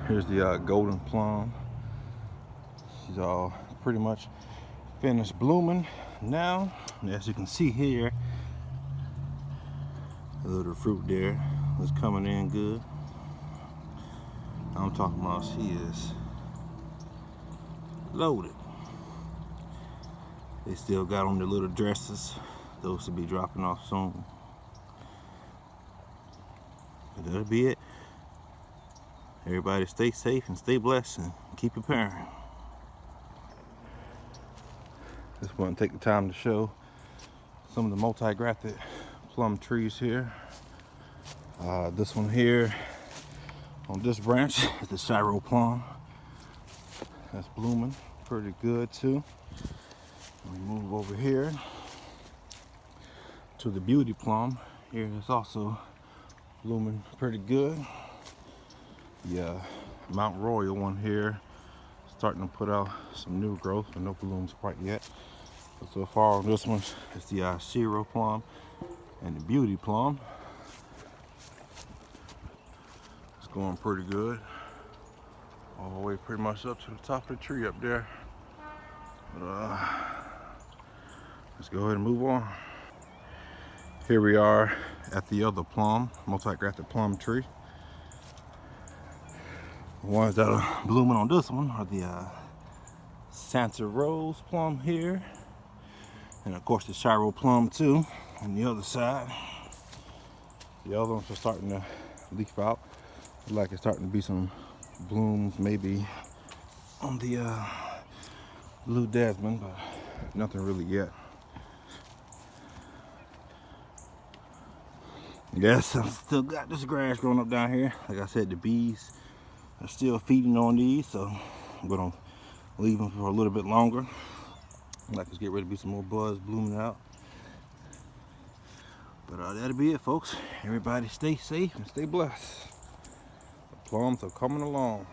Here's the golden plum. She's all pretty much finished blooming now. And as you can see here, a little fruit there is coming in good. I'm talking about she is loaded. They still got on their little dresses. Those should be dropping off soon. But that'll be it. Everybody stay safe and stay blessed and keep preparing. Just want to take the time to show some of the multi-grafted plum trees here. This one here on this branch is the Shiro plum. That's blooming pretty good too. We move over here to the beauty plum. Here it's also blooming pretty good. The Mount Royal one here starting to put out some new growth, but no blooms quite yet. But so far on this one, it's the Shiro plum and the beauty plum. It's going pretty good, all the way pretty much up to the top of the tree up there. But, let's go ahead and move on. Here we are at the other plum, multi-grafted plum tree. The ones that are blooming on this one are the Santa Rose plum here, and of course the Shiro plum too on the other side. The other ones are starting to leaf out. Looks like it's starting to be some blooms maybe on the blue jasmine, but nothing really yet. Yes, I still got this grass growing up down here. Like I said, the bees are still feeding on these, so I'm gonna leave them for a little bit longer. Like it's get ready to be some more buds blooming out. But that'll be it, folks. Everybody stay safe and stay blessed. The plums are coming along.